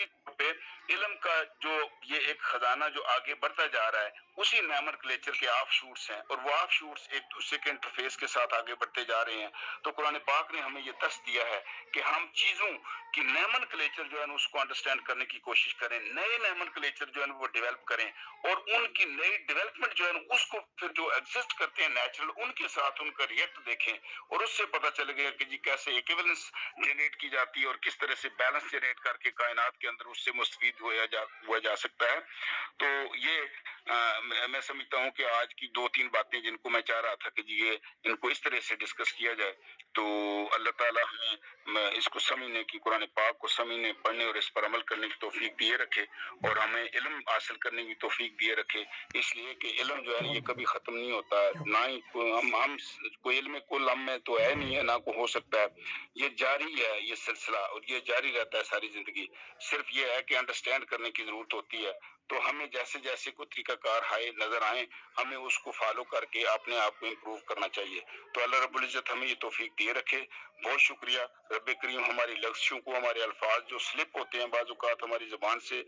بنیادی طور پہ علم کا جو یہ ایک خزانہ جو آگے بڑھتا جا رہا ہے اسی نامنکلیچر کے آف شوٹس ہیں، اور وہ آف شوٹس ایک دوسرے کے انٹرفیس کے ساتھ آگے بڑھتے جا رہے ہیں۔ تو قرآن پاک نے ہمیں یہ درس دیا ہے کہ ہم چیزوں کی نامنکلیچر جو ہے اس کو انڈرسٹینڈ کرنے کی کوشش کریں، نئے نامنکلیچر جو ہے وہ ڈیولپ کریں، اور ان کی نئی ڈیولپمنٹ جو ہے اس کو پھر جو ایگزسٹ کرتے ہیں نیچرل، ان کے ساتھ ان کا ریئیکٹ دیکھیں، اور اس سے پتہ چلے گا کہ جی کیسے ایکویلنس جنریٹ کی جاتی ہے اور کس طرح سے بیلنس جنریٹ کر کے کائنات کے اندر اس سے مستفید ہوا جا سکتا ہے۔ تو یہ میں سمجھتا ہوں کہ آج کی 2-3 باتیں جن کو میں چاہ رہا تھا کہ جی یہ ان کو اس طرح سے ڈسکس کیا جائے، تو اللہ تعالیٰ ہمیں اس کو سمجھنے کی، قرآن پاک کو سمجھنے، پڑھنے اور اس پر عمل کرنے کی توفیق دیے رکھے، اور ہمیں علم حاصل کرنے کی توفیق دیے رکھے، اس لیے کہ علم جو ہے یہ کبھی ختم نہیں ہوتا ہے، نہ ہی ہم کوئی علم کل ہم میں تو ہے نہیں ہے، نہ کو ہو سکتا ہے، یہ جاری ہے یہ سلسلہ، اور یہ جاری رہتا ہے ساری زندگی۔ صرف یہ ہے کہ انڈرسٹینڈ کرنے کی ضرورت ہوتی ہے، تو ہمیں جیسے جیسے کوئی طریقہ کار نظر آئیں ہمیں اس کو فالو کر کے اپنے آپ کو امپروو کرنا چاہیے۔ تو اللہ رب العزت ہمیں یہ توفیق دیے رکھے۔ بہت شکریہ رب کریم، ہماری لفظوں کو، ہمارے الفاظ جو سلپ ہوتے ہیں بعض اوقات ہماری زبان سے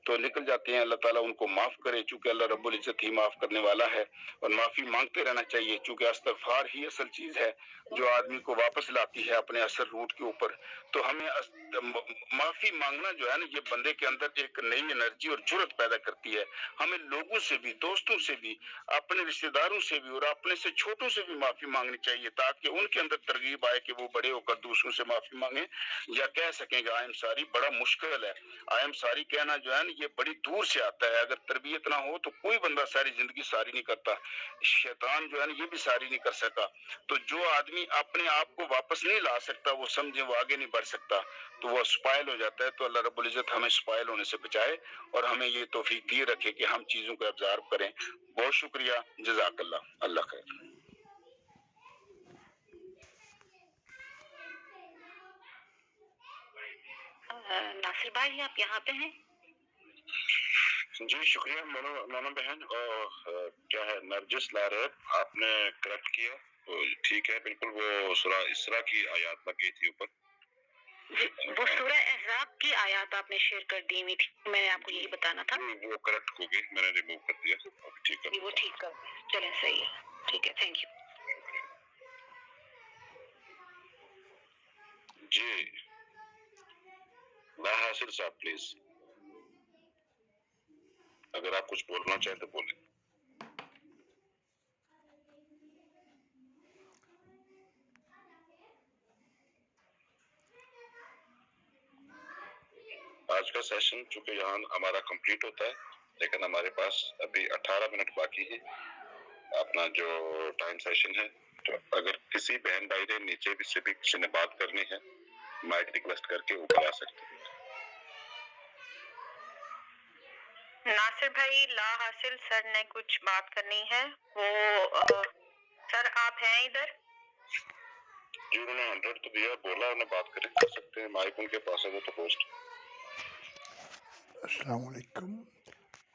تو نکل جاتے ہیں، اللہ تعالیٰ ان کو معاف کرے، چونکہ اللہ رب العزت ہی معاف کرنے والا ہے، اور معافی مانگتے رہنا چاہیے، چونکہ استغفار ہی اصل چیز ہے جو آدمی کو واپس لاتی ہے اپنے اصل روٹ کے اوپر۔ تو ہمیں معافی مانگنا جو ہے نا یہ بندے کے اندر ایک نئی انرجی اور جرت پیدا کرتی ہے۔ ہمیں لوگوں سے بھی، دوستوں سے بھی، اپنے رشتہ داروں سے بھی اور اپنے سے چھوٹوں سے بھی معافی مانگنی چاہیے، تاکہ ان کے اندر ترغیب آئے کہ وہ بڑے ہو کر دوسروں سے معافی مانگیں یا کہہ سکیں کہ آئی ایم ساری۔ بڑا مشکل ہے آئی ایم ساری کہنا جو ہے نا، یہ بڑی دور سے آتا ہے، اگر تربیت نہ ہو تو کوئی بندہ ساری زندگی ساری نہیں کرتا، شیطان جو ہے نا یہ بھی ساری نہیں کر سکا۔ تو جو آدمی اپنے آپ کو واپس نہیں لا سکتا، وہ سمجھے وہ آگے نہیں بڑھ سکتا، تو وہ اسپائل ہو جاتا ہے۔ تو اللہ رب العزت ہمیں اسپائل ہونے سے بچائے اور ہمیں یہ توفیق دیے رکھے کہ ہم چیزوں کو ابزارو کریں۔ بہت شکریہ، جزاک اللہ، اللہ خیر۔ ناصر بھائی آپ یہاں پہ ہیں؟ جی شکریہ مونا بہن، اور کیا ہے نرجس لارب، آپ نے کریکٹ کیا، ٹھیک ہے بالکل، وہ سورہ اسراء کی آیات لگی تھی اوپر، وہ سورہ احزاب کی آیات آپ نے شیئر کر دی ہوئی تھی، میں نے آپ کو یہی بتانا تھا۔ وہ کریکٹ ہوگی، میں نے ریموو کر دیا، ٹھیک ہے وہ ٹھیک کر، چلیں صحیح ہے، ٹھیک ہے، تھینک یو۔ جی لا حاصل صاحب پلیز، اگر آپ کچھ بولنا چاہیں تو بولیں۔ آج کا سیشن چونکہ یہاں ہمارا کمپلیٹ ہوتا ہے، لیکن ہمارے پاس ابھی 18 منٹ باقی ہے اپنا جو ٹائم سیشن ہے، تو اگر کسی بہن بھائی نے نیچے بھی سے بھی کسی نے بات کرنی ہے، مائک ریکویسٹ کر کے اوپر آ سکتے ہیں۔ ناصر بھائی لا حاصل سر نے کچھ بات کرنی ہے، وہ سر آپ ہیں ادھر؟ جی انہوں نے 100 تو دیا، بولا انہیں بات کر سکتے ہیں، مائک ان کے پاس ہے، وہ تو ہوسٹ۔ السلام علیکم۔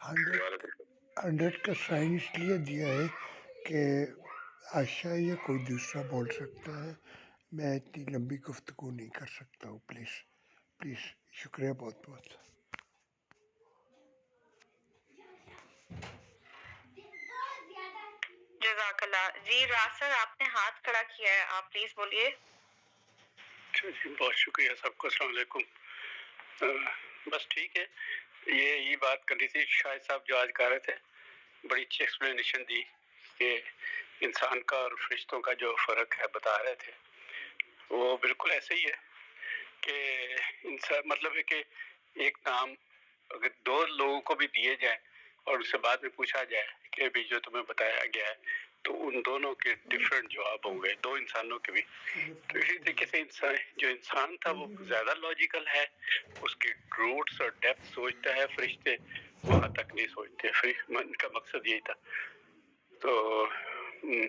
100 کا سائن اس لیے دیا ہے کہ عائشہ یا کوئی دوسرا بول سکتا ہے، میں اتنی لمبی گفتگو نہیں کر سکتا ہوں، پلیز پلیز، شکریہ بہت بہت۔ جزاک اللہ۔ جی راز سر آپ نے ہاتھ کھڑا کیا ہے، آپ پلیز بولیے۔ جی بہت شکریہ سب کو، السلام علیکم۔ بس ٹھیک ہے، یہ بات کرنی تھی، شاہد صاحب جو آج کہہ رہے تھے بڑی اچھی ایکسپلینیشن دی کہ انسان کا اور فرشتوں کا جو فرق ہے بتا رہے تھے، وہ بالکل ایسے ہی ہے کہ انسان مطلب ہے کہ ایک نام اگر 2 لوگوں کو بھی دیے جائیں اور اس سے بعد میں پوچھا جائے کہ بھی جو تمہیں بتایا گیا ہے، تو ان دونوں کے ڈفرینٹ جواب ہوں گے، 2 انسانوں کے بھی۔ تو اسی طریقے سے انسان تھا وہ زیادہ لاجیکل ہے، اس کی روٹس اور ڈیپتھ سوچتا ہے، فرشتے وہاں تک نہیں سوچتے، ان کا مقصد یہی تھا۔ تو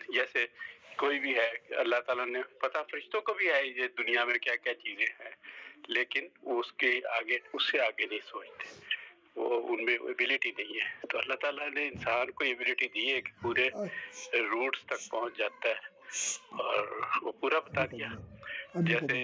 جیسے کوئی بھی ہے، اللہ تعالیٰ نے پتا فرشتوں کو بھی ہے یہ دنیا میں کیا کیا چیزیں ہیں، لیکن وہ اس کے آگے، اس سے آگے نہیں سوچتے، وہ ان میں ایبلٹی نہیں ہے۔ تو اللہ تعالیٰ نے انسان کو ایبلٹی دی ہے کہ پورے روٹس تک پہنچ جاتا ہے، اور وہ پورا بتا دیا۔ جیسے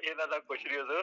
ਇਹਨਾਂ ਦਾ ਕੁਛ ਨਹੀਂ ਹੋ ਸਕਦਾ।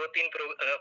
2-3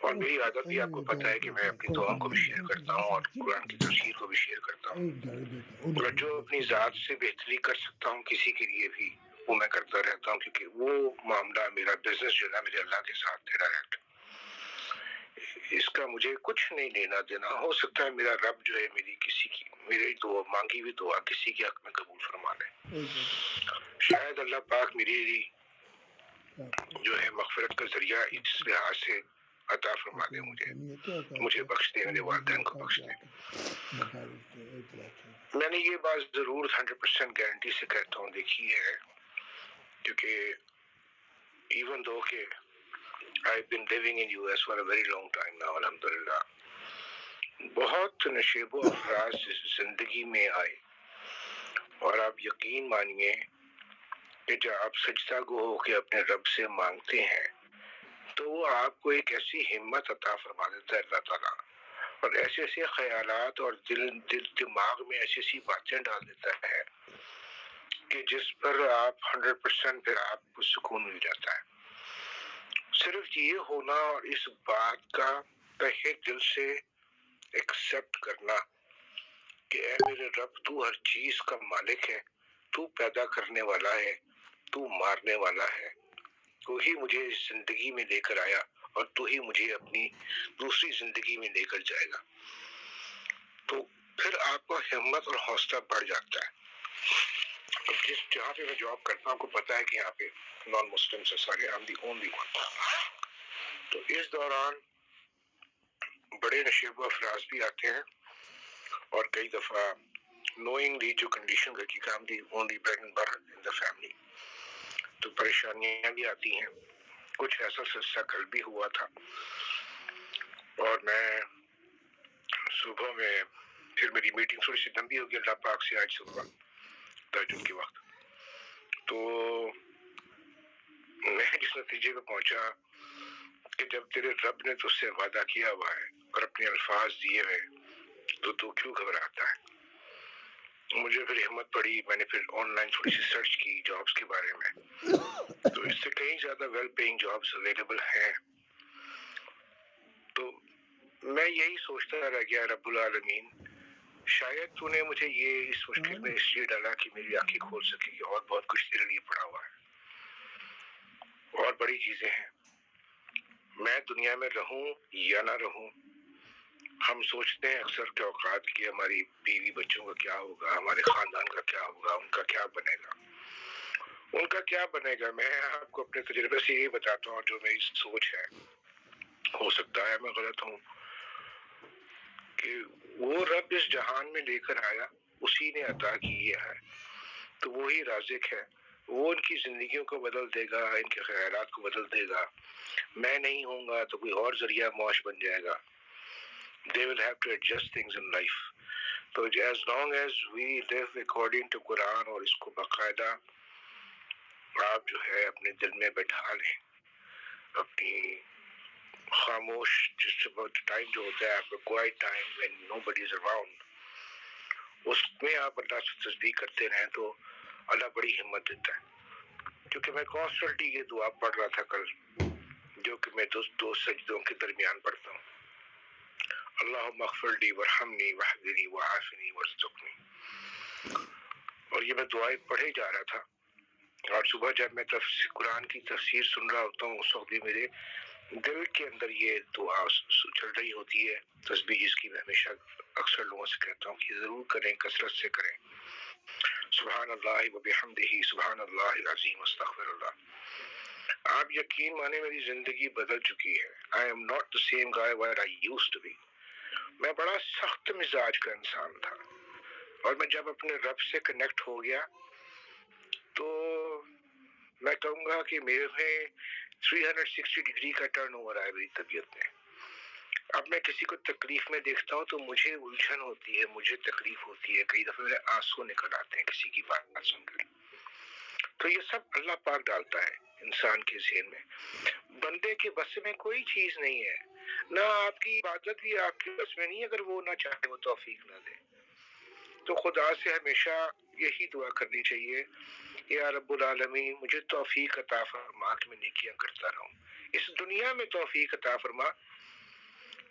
اور میری عادت بھی آپ کو پتہ ہے کہ میں اپنی دعاؤں کو بھی شیئر کرتا ہوں اور قرآن کی تفسیر کو بھی شیئر کرتا ہوں، اور جو اپنی ذات سے بہتری کر سکتا ہوں کسی کے لیے بھی وہ میں کرتا رہتا ہوں، کیونکہ وہ معاملہ میرا بزنس جو ہے نا میرے اللہ کے ساتھ ہے ڈائریکٹ، اس کا مجھے کچھ نہیں لینا دینا. ہو سکتا ہے میرا رب جو ہے میری دعا مانگی ہوئی دعا کسی کے حق میں قبول فرما لے. شاید اللہ پاک میری جو ہے مغفرت کا ذریعہ اس لحاظ سے عطا فرما دے، مجھے بخش دے، میرے والدین کو بخش دے. میں نے یہ بات ضرور 100% گارنٹی سے کہتا ہوں دیکھی ہے، کیونکہ ایون دو کہ I've been living in US for a very long time now, الحمدللہ، بہت نشیب و افراز زندگی میں آئے، اور آپ یقین مانیے کہ جب آپ سجدہ گو ہو کے اپنے رب سے مانگتے ہیں تو وہ آپ کو ایک ایسی ہمت عطا فرما دیتا ہے اللہ تعالیٰ، اور ایسے ایسے خیالات اور دماغ میں ایسی ایسی باتیں ڈال دیتا ہے کہ جس پر آپ 100% پھر آپ کو سکون مل جاتا ہے. صرف یہ ہونا اور اس بات کا تہہ دل سے ایکسپٹ کرنا کہ اے میرے رب تو ہر چیز کا مالک ہے، تو پیدا کرنے والا ہے، تو مارنے والا ہے، تو ہی مجھے اس زندگی میں لے کر آیا اور تو ہی مجھے اپنی دوسری زندگی میں لے کر جائے گا، تو پھر آپ کا ہمت اور حوصلہ بڑھ جاتا ہے. اب جہاں پہ میں جاب کرتا ہوں کو پتا ہے کہ یہاں پہ نان مسلم سے سارے I'm the only one. تو اس دوران بڑے نشیب و افراز بھی آتے ہیں، اور کئی دفعہ نوئنگلی جو کنڈیشن رکھی کہ I'm the only bread and butter in the family، تو پریشانیاں بھی آتی ہیں. کچھ ایسا سلسلہ کل بھی ہوا تھا، اور میں صبح میں پھر میری میٹنگ تھوڑی سی لمبی ہوگی اللہ پاک سے آج صبح تہجد کے وقت، تو میں اس نتیجے پہ پہنچا کہ جب تیرے رب نے تجھ سے وعدہ کیا ہوا ہے اور اپنے الفاظ دیے ہوئے تو کیوں گھبراتا ہے. مجھے پھر ہمت پڑی، میں نے پھر آن لائن تھوڑی سی سرچ کی جابس کے بارے میں، تو اس سے کہیں زیادہ ویل پیئنگ جابس اویلیبل ہیں. تو میں یہی سوچتا رہ گیا رب العالمین شاید تو نے مجھے یہ اس مشکل میں اس لیے ڈالا کہ میری آنکھیں کھول سکے کہ اور بہت کچھ تیرے لیے پڑا ہوا ہے اور بڑی چیزیں ہیں. میں دنیا میں رہوں یا نہ رہوں، ہم سوچتے ہیں اکثر کے اوقات کہ ہماری بیوی بچوں کا کیا ہوگا، ہمارے خاندان کا کیا ہوگا، ان کا کیا بنے گا، ان کا کیا بنے گا. میں آپ کو اپنے تجربے سے یہی بتاتا ہوں جو میری سوچ ہے، ہو سکتا ہے میں غلط ہوں، کہ وہ رب اس جہان میں لے کر آیا اسی نے عطا کیا ہے، تو وہی رازق ہے، وہ ان کی زندگیوں کو بدل دے گا، ان کے خیالات کو بدل دے گا. میں نہیں ہوں گا تو کوئی اور ذریعہ معاش بن جائے گا. They will have to adjust things in life. تو as long as we live according to قرآن، اور اس کو باقاعدہ آپ جو ہے اپنے دل میں بیٹھا لیں، اپنی خاموش جس ٹائم جو ہوتا ہے آپ کا quite time when nobody is around، اس میں آپ اللہ سے تسبیح کرتے رہیں تو اللہ بڑی ہمت دیتا ہے. کیونکہ میں کانسٹنٹلی یہ دعا پڑھ رہا تھا کل، جو کہ میں دو سجدوں کے درمیان پڑھتا ہوں، اللہم اغفر لی ورحمنی واہدنی وعافنی وارزقنی، اور یہ میں دعائیں پڑھے جا رہا تھا. اور صبح جب میں قرآن کی تفسیر سن رہا ہوتا ہوں اس وقت بھی میرے دل کے اندر یہ دعا چل رہی ہوتی ہے، تسبیح جس کی میں ہمیشہ اکثر لوگوں سے کہتا ہوں کہ ضرور کریں، کثرت سے کریں. سبحان اللہ وبحمدہ، سبحان اللہ العظیم، استغفر اللہ. آپ یقین مانے میری زندگی بدل چکی ہے. I am not the same guy where I used to be. میں بڑا سخت مزاج کا انسان تھا، اور میں جب اپنے رب سے کنیکٹ ہو گیا تو میں کہوں گا کہ میرے میں 360 ڈگری کا ٹرن اوور آیا میری طبیعت میں. اب میں کسی کو تکلیف میں دیکھتا ہوں تو مجھے الجھن ہوتی ہے، مجھے تکلیف ہوتی ہے، کئی دفعہ میرے آنسو نکل آتے ہیں کسی کی بات سن کر. تو یہ سب اللہ پاک ڈالتا ہے انسان کے ذہن میں. بندے کے بس میں کوئی چیز نہیں ہے، نہ آپ کی عبادت بھی آپ کے بس میں نہیں، اگر وہ نہ چاہے وہ توفیق نہ دے. تو خدا سے ہمیشہ یہی دعا کرنی چاہیے، یا رب العالمین مجھے توفیق عطا فرما کہ میں نیکیاں کرتا رہوں، اس دنیا میں توفیق عطا فرما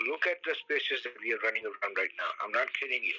Look at the spaces that we are running around right now. I'm not kidding you.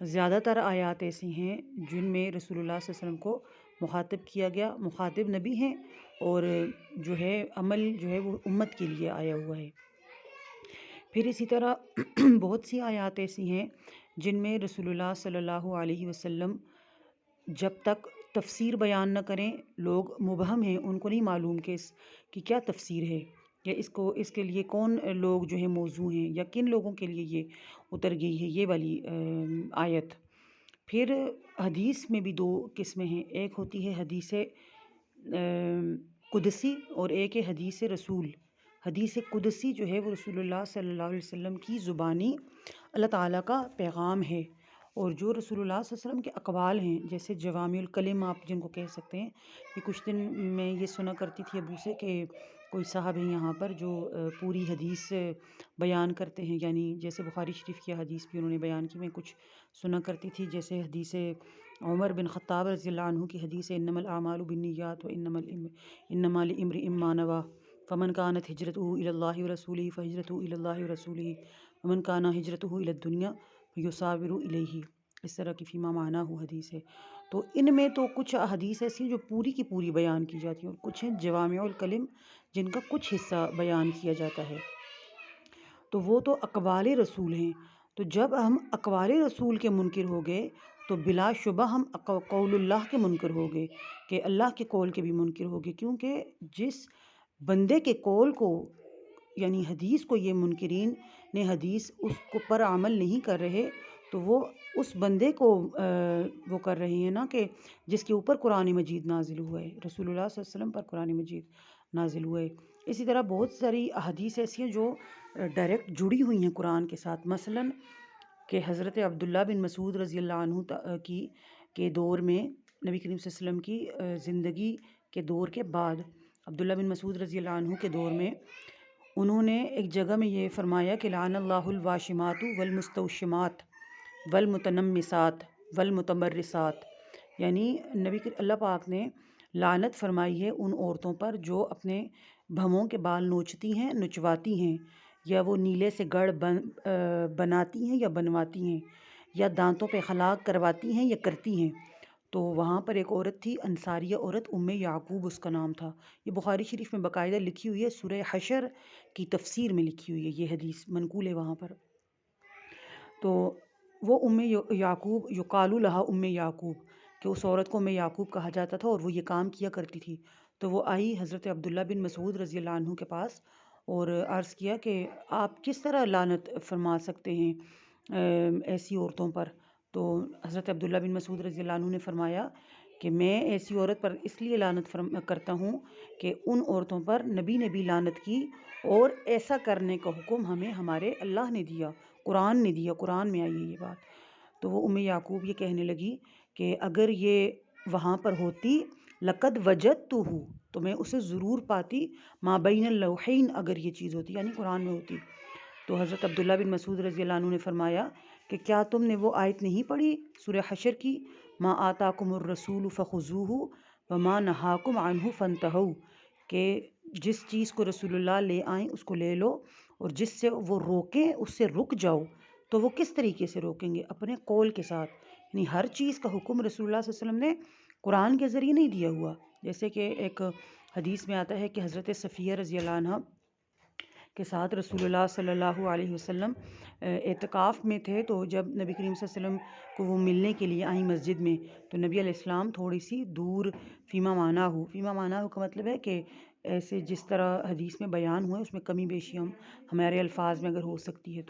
زیادہ تر آیات ایسی ہیں جن میں رسول اللہ صلی اللہ علیہ وسلم کو مخاطب کیا گیا، مخاطب نبی ہیں، اور جو ہے عمل جو ہے وہ امت کے لیے آیا ہوا ہے۔ پھر اسی طرح بہت سی آیات ایسی ہیں جن میں رسول اللہ صلی اللہ علیہ وسلم جب تک تفسیر بیان نہ کریں، لوگ مبہم ہیں، ان کو نہیں معلوم کہ اس کی کیا تفسیر ہے، یا اس کے لیے کون لوگ جو ہے موضوع ہیں، یا کن لوگوں کے لیے یہ اتر گئی ہے یہ والی آیت۔ پھر حدیث میں بھی 2 قسمیں ہیں، ایک ہوتی ہے حدیث قدسی اور ایک ہے حدیث رسول۔ حدیث قدسی جو ہے وہ رسول اللہ صلی اللہ علیہ وسلم کی زبانی اللہ تعالیٰ کا پیغام ہے، اور جو رسول اللہ صلی اللہ علیہ وسلم کے اقوال ہیں، جیسے جوامع الکلم آپ جن کو کہہ سکتے ہیں، یہ کچھ دن میں یہ سنا کرتی تھی ابو سے کہ کوئی صاحب ہیں یہاں پر جو پوری حدیث بیان کرتے ہیں، یعنی جیسے بخاری شریف کی حدیث بھی انہوں نے بیان کی، میں کچھ سنا کرتی تھی، جیسے حدیث عمر بن خطاب رضی اللہ عنہ کی حدیث انما الاعمال بالنیات انما لامرئ ما نوى فمن كانت هجرته الى الله ورسوله فهجرته الى الله ورسوله ومن كان هجرته الى الدنيا فيصابر الیہ، اس طرح کی فیما معنی حدیث ہے۔ تو ان میں تو کچھ احادیث ایسی جو پوری کی پوری بیان کی جاتی ہیں، اور کچھ ہیں جوامع الکلم جن کا کچھ حصہ بیان کیا جاتا ہے، تو وہ تو اقوال رسول ہیں۔ تو جب ہم اقوال رسول کے منکر ہو گئے تو بلا شبہ ہم قول اللہ کے منکر ہو گئے، کہ اللہ کے قول کے بھی منکر ہو گئے، کیونکہ جس بندے کے قول کو یعنی حدیث کو یہ منکرین نے حدیث اس کو پر عمل نہیں کر رہے، تو وہ اس بندے کو وہ کر رہے ہیں نا، کہ جس کے اوپر قرآن مجید نازل ہوا ہے، رسول اللہ صلی اللہ علیہ وسلم پر قرآن مجید نازل ہوا ہے۔ اسی طرح بہت ساری احادیث ایسی ہیں جو ڈائریکٹ جڑی ہوئی ہیں قرآن کے ساتھ، مثلاً کہ حضرت عبداللہ بن مسعود رضی اللہ عنہ کے دور میں، نبی کریم صلی اللہ علیہ وسلم کی زندگی کے دور کے بعد، عبداللہ بن مسعود رضی اللہ عنہ کے دور میں انہوں نے ایک جگہ میں یہ فرمایا کہ لعن اللہ الواشمات والمستوشمات والمتنمسات والمتمرسات، یعنی اللہ پاک نے لعنت فرمائی ہے ان عورتوں پر جو اپنے بھووں کے بال نوچتی ہیں، نچواتی ہیں، یا وہ نیلے سے گڑھ بناتی ہیں یا بنواتی ہیں، یا دانتوں پہ خلاق کرواتی ہیں یا کرتی ہیں۔ تو وہاں پر ایک عورت تھی، انصاریہ عورت، یعقوب اس کا نام تھا۔ یہ بخاری شریف میں باقاعدہ لکھی ہوئی ہے، سورہ حشر کی تفسیر میں لکھی ہوئی ہے، یہ حدیث منقول ہے وہاں پر۔ تو وہ یعقوب یقال لہا یعقوب، کہ اس عورت کو یعقوب کہا جاتا تھا، اور وہ یہ کام کیا کرتی تھی۔ تو وہ آئی حضرت عبداللہ بن مسعود رضی اللہ عنہ کے پاس اور عرض کیا کہ آپ کس طرح لعنت فرما سکتے ہیں ایسی عورتوں پر؟ تو حضرت عبداللہ بن مسعود رضی اللہ عنہ نے فرمایا کہ میں ایسی عورت پر اس لیے لعنت کرتا ہوں کہ ان عورتوں پر نبی نے بھی لعنت کی، اور ایسا کرنے کا حکم ہمیں ہمارے اللہ نے دیا، قرآن نے دیا، قرآن میں آئی ہے یہ بات۔ تو وہ یعقوب یہ کہنے لگی کہ اگر یہ وہاں پر ہوتی لقد وجدتہ، تو میں اسے ضرور پاتی، ما بین اللوحین، اگر یہ چیز ہوتی یعنی قرآن میں ہوتی۔ تو حضرت عبداللہ بن مسعود رضی اللہ عنہ نے فرمایا کہ کیا تم نے وہ آیت نہیں پڑھی سورہ حشر کی، ما آتاکم الرسول فخذوہ وما نہاکم عنہ فانتہوا، کہ جس چیز کو رسول اللہ لے آئیں اس کو لے لو، اور جس سے وہ روکیں اس سے رک جاؤ۔ تو وہ کس طریقے سے روکیں گے؟ اپنے قول کے ساتھ، یعنی ہر چیز کا حکم رسول اللہ صلی اللہ علیہ وسلم نے قرآن کے ذریعے نہیں دیا ہوا۔ جیسے کہ ایک حدیث میں آتا ہے کہ حضرت صفیہ رضی اللہ عنہ کے ساتھ رسول اللہ صلی اللہ علیہ وسلم اعتکاف میں تھے، تو جب نبی کریم صلی اللہ علیہ وسلم کو وہ ملنے کے لیے آئیں مسجد میں، تو نبی علیہ السلام تھوڑی سی دور، فیما معنی کا مطلب ہے کہ ایسے جس طرح حدیث میں بیان ہوا ہے اس میں کمی بیشی ہمارے الفاظ میں اگر ہو سکتی ہے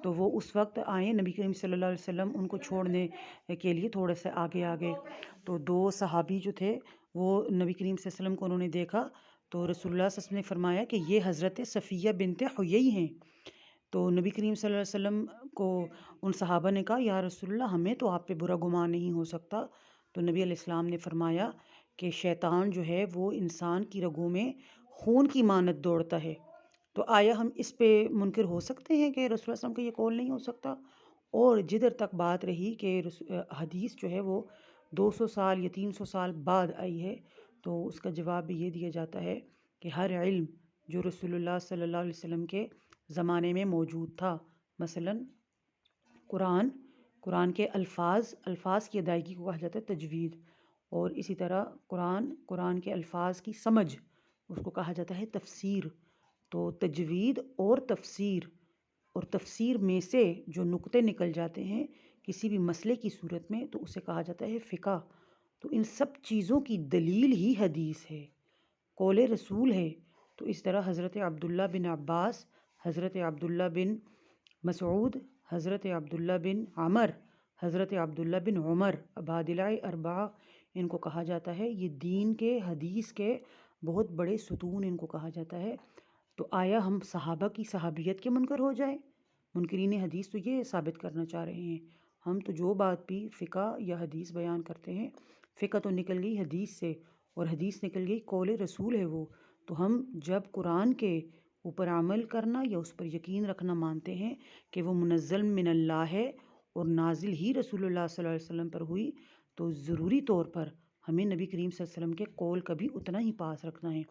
تو وہ اس وقت آئیں، نبی کریم صلی اللہ علیہ وسلم ان کو چھوڑنے کے لیے تھوڑے سے آگے، تو 2 صحابی جو تھے وہ نبی کریم صلی اللہ علیہ وسلم کو انہوں نے دیکھا، تو رسول اللہ صلی اللہ علیہ وسلم نے فرمایا کہ یہ حضرت صفیہ بنت حیی ہیں۔ تو نبی کریم صلی اللہ علیہ وسلم کو ان صحابہ نے کہا یا رسول اللہ ہمیں تو آپ پہ برا گمان نہیں ہو سکتا۔ تو نبی علیہ السلام نے فرمایا کہ شیطان جو ہے وہ انسان کی رگوں میں خون کی مانت دوڑتا ہے، تو آیا ہم اس پہ منکر ہو سکتے ہیں کہ رسول اللہ صلی اللہ علیہ وسلم کا یہ قول نہیں ہو سکتا؟ اور جدھر تک بات رہی کہ حدیث جو ہے وہ 200 سال یا 300 سال بعد آئی ہے، تو اس کا جواب بھی یہ دیا جاتا ہے کہ ہر علم جو رسول اللہ صلی اللہ علیہ وسلم کے زمانے میں موجود تھا، مثلا قرآن کے الفاظ کی ادائیگی کو کہا جاتا ہے تجوید، اور اسی طرح قرآن کے الفاظ کی سمجھ اس کو کہا جاتا ہے تفسیر۔ تو تجوید اور تفسیر میں سے جو نقطے نکل جاتے ہیں کسی بھی مسئلے کی صورت میں تو اسے کہا جاتا ہے فقہ۔ تو ان سب چیزوں کی دلیل ہی حدیث ہے، قول رسول ہے۔ تو اس طرح حضرت عبداللہ بن عباس، حضرت عبداللہ بن مسعود، حضرت عبداللہ بن عمر، حضرت عبداللہ بن عمر، عبادلہ اربعہ ان کو کہا جاتا ہے۔ یہ دین کے حدیث کے بہت بڑے ستون ان کو کہا جاتا ہے۔ تو آیا ہم صحابہ کی صحابیت کے منکر ہو جائیں؟ منکرین حدیث تو یہ ثابت کرنا چاہ رہے ہیں۔ ہم تو جو بات بھی فقہ یا حدیث بیان کرتے ہیں، فقہ تو نکل گئی حدیث سے اور حدیث نکل گئی قول رسول ہے وہ۔ تو ہم جب قرآن کے اوپر عمل کرنا یا اس پر یقین رکھنا مانتے ہیں کہ وہ منزل من اللہ ہے اور نازل ہی رسول اللہ صلی اللہ علیہ وسلم پر ہوئی، تو ضروری طور پر ہمیں نبی کریم صلی اللہ علیہ وسلم کے قول کا بھی اتنا ہی پاس رکھنا ہے۔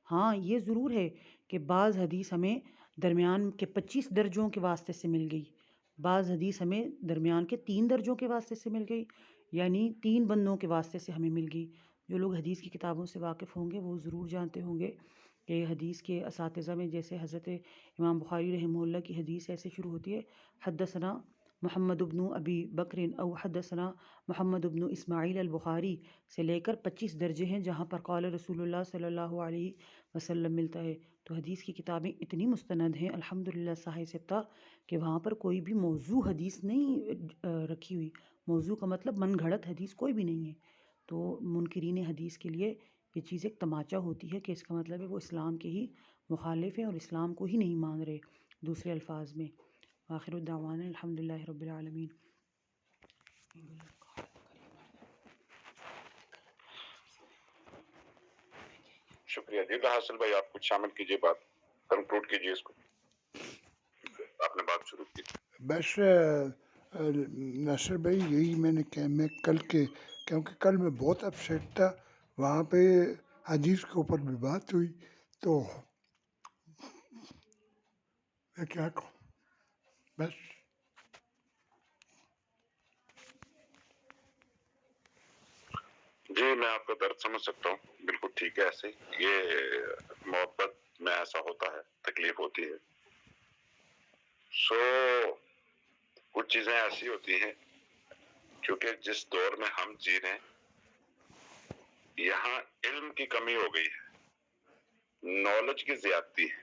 ہاں یہ ضرور ہے کہ بعض حدیث ہمیں درمیان کے 25 درجوں کے واسطے سے مل گئی، بعض حدیث ہمیں درمیان کے 3 درجوں کے واسطے سے مل گئی، یعنی 3 بندوں کے واسطے سے ہمیں مل گئی۔ جو لوگ حدیث کی کتابوں سے واقف ہوں گے وہ ضرور جانتے ہوں گے کہ حدیث کے اساتذہ میں جیسے حضرت امام بخاری رحمہ اللہ کی حدیث ایسے شروع ہوتی ہے، حدثنا محمد بن ابی بکر او حدثنا محمد بن اسماعیل البخاری سے لے کر 25 درجے ہیں جہاں پر قال رسول اللہ صلی اللہ علیہ وسلم ملتا ہے۔ تو حدیث کی کتابیں اتنی مستند ہیں الحمدللہ صحیح ستہ کہ وہاں پر کوئی بھی موضوع حدیث نہیں رکھی ہوئی۔ موضوع کا مطلب من گھڑت حدیث کوئی بھی نہیں ہے۔ تو منکرین حدیث کے لیے یہ چیز ایک تماچا ہوتی ہے کہ اس کا مطلب ہے وہ اسلام کے ہی مخالف ہیں اور اسلام کو ہی نہیں مان رہے دوسرے الفاظ میں۔ آخر الدعوانا الحمدللہ رب العالمین۔ شکریہ جی۔ حاصل بھائی آپ کچھ شامل کیجیے، بات کنکلوڈ کیجیے اس کو، آپ نے بات شروع کی۔ بس ناصر بھائی یہی میں نے کہا، میں کیونکہ کل میں بہت اپسیٹ تھا، وہاں پہ حدیث کے اوپر بھی بات ہوئی، تو میں کیا کہوں بس۔ جی میں آپ کا درد سمجھ سکتا ہوں، بالکل ٹھیک ہے، ایسے یہ محبت میں ایسا ہوتا ہے، تکلیف ہوتی ہے۔ کچھ چیزیں ایسی ہوتی ہیں کیونکہ جس دور میں ہم جی رہے ہیں یہاں علم کی کمی ہو گئی ہے، نالج کی زیادتی ہے۔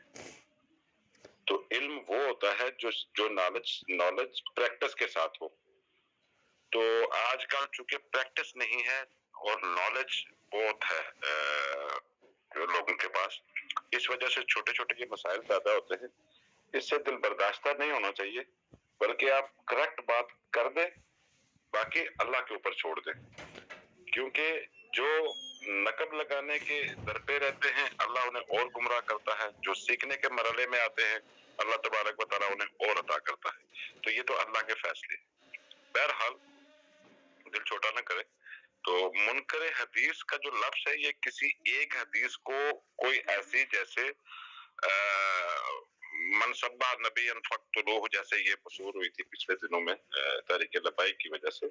تو علم وہ ہوتا ہے جو نالج پریکٹس کے ساتھ ہو۔ تو آج کل چونکہ پریکٹس نہیں ہے اور نالج بہت ہے لوگوں کے پاس، اس وجہ سے چھوٹے چھوٹے یہ مسائل پیدا ہوتے ہیں۔ اس سے دل برداشتہ نہیں ہونا چاہیے، بلکہ آپ کریکٹ بات کر دیں، باقی اللہ کے اوپر چھوڑ دیں، کیونکہ جو نقب لگانے کے در پہ رہتے ہیں اللہ انہیں اور گمراہ کرتا ہے، جو سیکھنے کے مرحلے میں آتے ہیں اللہ تبارک و تعالیٰ انہیں اور عطا کرتا ہے۔ تو یہ تو اللہ کے فیصلے۔ بہرحال دل چھوٹا نہ کرے۔ تو منکر حدیث کا جو لفظ ہے یہ کسی ایک حدیث کو کوئی ایسی جیسے منصبہ نبی فقتلوہ جیسے یہ قصور ہوئی تھی پچھلے دنوں میں تحریک لبیک کی وجہ سے،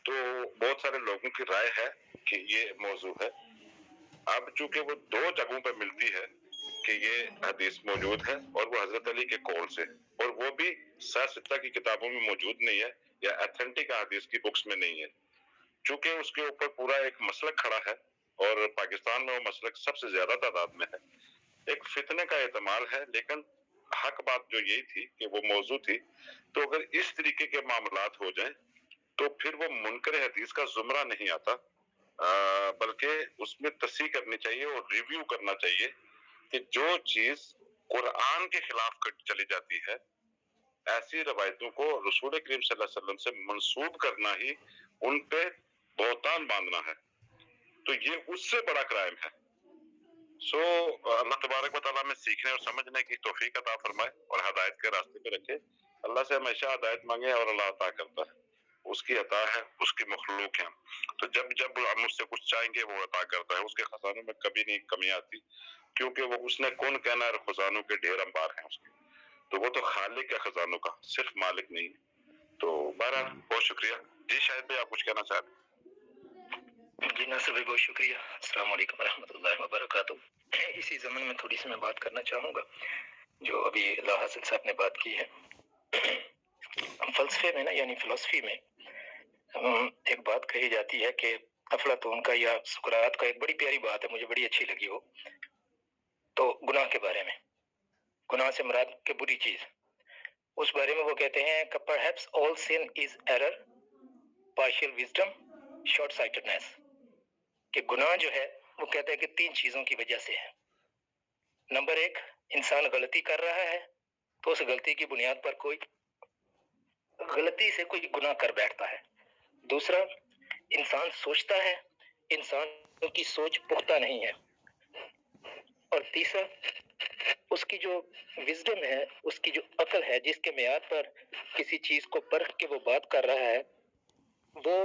تو بہت سارے لوگوں کی رائے ہے کہ یہ موضوع ہے۔ اب چونکہ وہ 2 جگہوں پہ ملتی ہے کہ یہ حدیث موجود ہے اور وہ حضرت علی کے قول سے، اور وہ بھی صحیح ستہ کی کتابوں میں موجود نہیں ہے یا ایتھنٹک حدیث کی بکس میں نہیں ہے، چونکہ اس کے اوپر پورا ایک مسلک کھڑا ہے اور پاکستان میں وہ مسلک سب سے زیادہ تعداد میں ہے۔ ایک فتنے کا احتمال ہے، لیکن حق بات جو یہی تھی کہ وہ موضوع تھی۔ تو اگر اس طریقے کے معاملات ہو جائیں تو پھر وہ منکر حدیث کا زمرہ نہیں آتا، بلکہ اس میں تصحیح کرنی چاہیے اور ریویو کرنا چاہیے کہ جو چیز قرآن کے خلاف چلی جاتی ہے ایسی روایتوں کو رسول کریم صلی اللہ علیہ وسلم سے منسوب کرنا ہی ان پہ بہتان باندھنا ہے، تو یہ اس سے بڑا کرائم ہے۔ اللہ تبارک و تعالیٰ میں سیکھنے اور سمجھنے کی توفیق عطا فرمائے اور ہدایت کے راستے پہ رکھے۔ اللہ سے ہمیشہ ہدایت مانگے اور اللہ عطا کرتا ہے، اس کی عطا ہے، اس کی مخلوق ہے۔ تو جب ہم اس سے کچھ چاہیں گے وہ عطا کرتا ہے، اس کے خزانوں میں کبھی نہیں کمی آتی، کیونکہ وہ اس نے کون کہنا ہے خزانوں کے ڈھیر انبار ہیں اس کے۔ تو وہ تو خالق ہے خزانوں کا، صرف مالک نہیں ہے۔ تو بہرحال بہت شکریہ جی. شاید بھائی آپ کچھ کہنا چاہتے ہیں؟ جی ناصر بھائی بہت شکریہ. السلام علیکم ورحمۃ اللہ وبرکاتہ. اسی ضمن میں تھوڑی سی میں بات کرنا چاہوں گا جو ابھی لا حاصل صاحب نے بات کی ہے. فلسفے میں نا یعنی فلسفی میں ایک بات کہی جاتی ہے کہ افلاطون کا یا سقراط کا ایک بڑی پیاری بات ہے, مجھے بڑی اچھی لگی وہ. تو گناہ کے بارے میں, گناہ سے مراد کہ بری چیز, اس بارے میں وہ کہتے ہیں کہ perhaps all sin is error, partial wisdom, short sightedness. کہ گناہ جو ہے وہ کہتے ہیں کہ 3 چیزوں کی وجہ سے ہے. نمبر 1, انسان غلطی کر رہا ہے تو اس غلطی کی بنیاد پر کوئی غلطی سے کوئی گناہ کر بیٹھتا ہے. دوسرا, انسان سوچتا ہے, انسان کی سوچ پختہ نہیں ہے. اور تیسرا, اس کی جو وزڈم ہے, اس کی جو عقل ہے جس کے معیار پر کسی چیز کو پرکھ کے وہ بات کر رہا ہے, وہ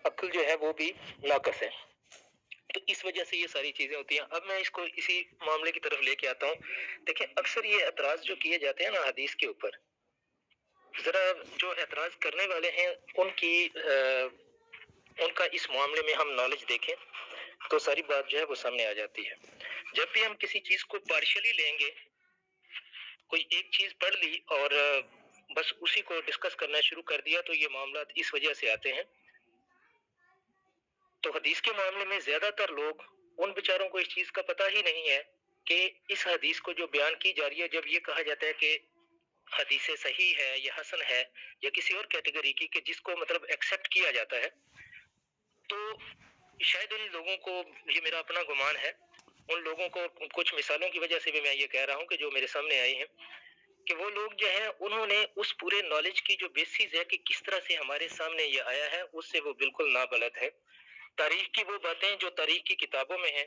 عقل جو ہے وہ بھی ناقص ہے. تو اس وجہ سے یہ ساری چیزیں ہوتی ہیں. اب میں اس کو اسی معاملے کی طرف لے کے آتا ہوں. دیکھیں اکثر یہ اعتراض جو کیے جاتے ہیں نا حدیث کے اوپر, ذرا جو اعتراض کرنے والے ہیں ان کا اس معاملے میں ہم نالج دیکھیں تو ساری بات جو ہے وہ سامنے آ جاتی ہے. جب بھی ہم کسی چیز کو پارشلی لیں گے, کوئی ایک چیز پڑھ لی اور بس اسی کو ڈسکس کرنا شروع کر دیا, تو یہ معاملات اس وجہ سے آتے ہیں. تو حدیث کے معاملے میں زیادہ تر لوگ, ان بیچاروں کو اس چیز کا پتہ ہی نہیں ہے کہ اس حدیث کو جو بیان کی جا رہی ہے, جب یہ کہا جاتا ہے کہ حدیث صحیح ہے یا حسن ہے یا کسی اور کیٹیگری کی کہ جس کو مطلب ایکسیپٹ کیا جاتا ہے, تو شاید ان لوگوں کو, یہ میرا اپنا گمان ہے, ان لوگوں کو کچھ مثالوں کی وجہ سے بھی میں یہ کہہ رہا ہوں کہ جو میرے سامنے آئی ہیں, کہ وہ لوگ جو ہیں انہوں نے اس پورے نالج کی جو بیسز ہے کہ کس طرح سے ہمارے سامنے یہ آیا ہے, اس سے وہ بالکل نابلد ہے. تاریخ کی وہ باتیں جو تاریخ کی کتابوں میں ہیں,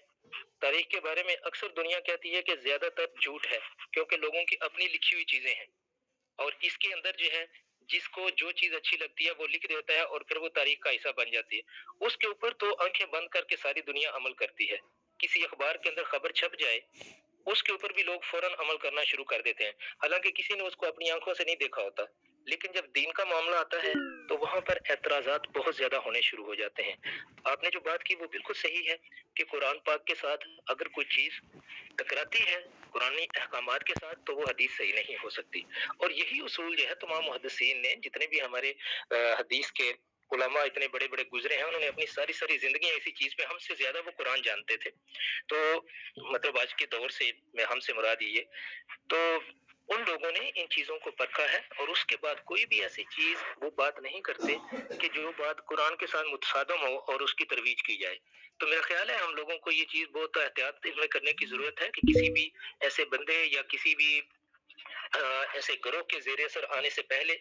تاریخ کے بارے میں اکثر دنیا کہتی ہے کہ زیادہ تر جھوٹ ہے, کیونکہ لوگوں کی اپنی لکھی ہوئی چیزیں ہیں, اور اس کے اندر جو ہے جس کو جو چیز اچھی لگتی ہے وہ لکھ دیتا ہے اور پھر وہ تاریخ کا حصہ بن جاتی ہے. اس کے اوپر تو آنکھیں بند کر کے ساری دنیا عمل کرتی ہے. کسی اخبار کے اندر خبر چھپ جائے, اس کے اوپر بھی لوگ فوراً عمل کرنا شروع کر دیتے ہیں, حالانکہ کسی نے اس کو اپنی آنکھوں سے نہیں دیکھا ہوتا. لیکن جب دین کا معاملہ آتا ہے تو وہاں پر اعتراضات بہت زیادہ ہونے شروع ہو جاتے ہیں. آپ نے جو بات کی وہ بالکل صحیح ہے کہ قرآن پاک کے ساتھ اگر کوئی چیز ٹکراتی ہے قرآنی احکامات کے ساتھ, تو وہ حدیث صحیح نہیں ہو سکتی. اور یہی اصول جو ہے تمام محدثین نے, جتنے بھی ہمارے حدیث کے علماء اتنے بڑے بڑے گزرے ہیں, انہوں نے اپنی ساری زندگیاں اسی چیز پہ, ہم سے زیادہ وہ قرآن جانتے تھے. تو مطلب آج کے دور سے میں ہم سے مراد یہ, تو ان لوگوں نے ان چیزوں کو پرکھا ہے, اور اس کے بعد کوئی بھی ایسی چیز وہ بات نہیں کرتے کہ جو بات قرآن کے ساتھ متصادم ہو اور اس کی ترویج کی جائے. تو میرا خیال ہے ہم لوگوں کو یہ چیز بہت احتیاط میں کرنے کی ضرورت ہے کہ کسی بھی ایسے بندے یا کسی بھی ایسے گروہ کے زیر اثر آنے سے پہلے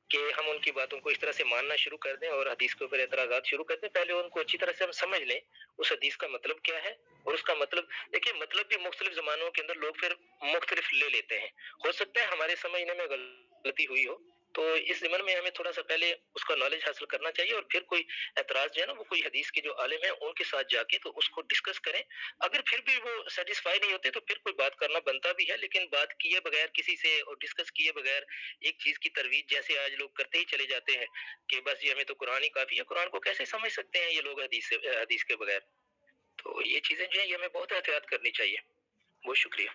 کہ ہم ان کی باتوں کو اس طرح سے ماننا شروع کر دیں اور حدیث کے اوپر اعتراضات شروع کر دیں, پہلے ان کو اچھی طرح سے ہم سمجھ لیں اس حدیث کا مطلب کیا ہے. اور اس کا مطلب دیکھیں, مطلب بھی مختلف زمانوں کے اندر لوگ پھر مختلف لے لیتے ہیں. ہو سکتا ہے ہمارے سمجھنے میں غلطی ہوئی ہو, تو اس ضمن میں ہمیں تھوڑا سا پہلے اس کا نالج حاصل کرنا چاہیے, اور پھر کوئی اعتراض جو ہے نا وہ کوئی حدیث کے جو عالم ہیں ان کے ساتھ جا کے تو اس کو ڈسکس کریں. اگر پھر بھی وہ سیٹسفائی نہیں ہوتے تو پھر کوئی بات کرنا بنتا بھی ہے, لیکن بات کیے بغیر کسی سے اور ڈسکس کیے بغیر ایک چیز کی ترویج جیسے آج لوگ کرتے ہی چلے جاتے ہیں کہ بس یہ ہمیں تو قرآن ہی کافی ہے, قرآن کو کیسے سمجھ سکتے ہیں یہ لوگ حدیث کے بغیر. تو یہ چیزیں جو ہیں یہ ہمیں بہت احتیاط کرنی چاہیے. بہت شکریہ.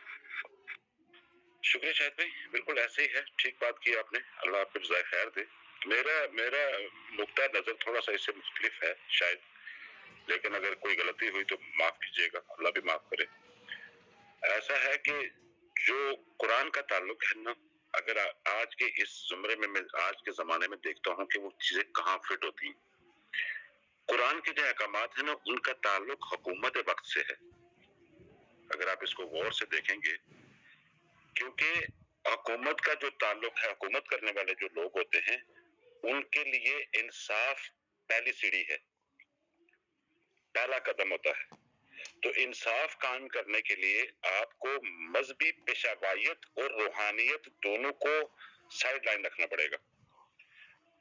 شکریہ شاہد بھائی, بالکل ایسے ہی ہے, ٹھیک بات کی آپ نے, اللہ آپ کو جزائے خیر دے. میرا نقطہ نظر تھوڑا سا اس سے مختلف ہے شاید, لیکن اگر کوئی غلطی ہوئی تو معاف کیجیے گا, اللہ بھی معاف کرے. ایسا ہے کہ جو قرآن کا تعلق ہے نا, اگر آج کے اس زمرے میں آج کے زمانے میں دیکھتا ہوں کہ وہ چیزیں کہاں فٹ ہوتی ہیں. قرآن کے جو احکامات ہیں نا ان کا تعلق حکومت وقت سے ہے, اگر آپ اس کو غور سے دیکھیں گے, کیونکہ حکومت کا جو تعلق ہے, حکومت کرنے والے جو لوگ ہوتے ہیں ان کے لیے انصاف پہلی سیڑھی ہے, پہلا قدم ہوتا ہے. تو انصاف قائم کرنے کے لیے آپ کو مذہبی پیشوائیت اور روحانیت دونوں کو سائیڈ لائن رکھنا پڑے گا.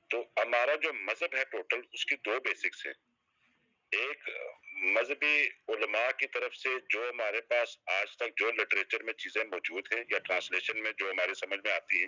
تو ہمارا جو مذہب ہے ٹوٹل اس کی 2 بیسکس ہیں. ایک مذہبی علماء کی طرف سے جو ہمارے پاس آج تک جو لٹریچر میں چیزیں موجود ہیں یا ٹرانسلیشن میں جو ہمارے سمجھ میں آتی ہیں,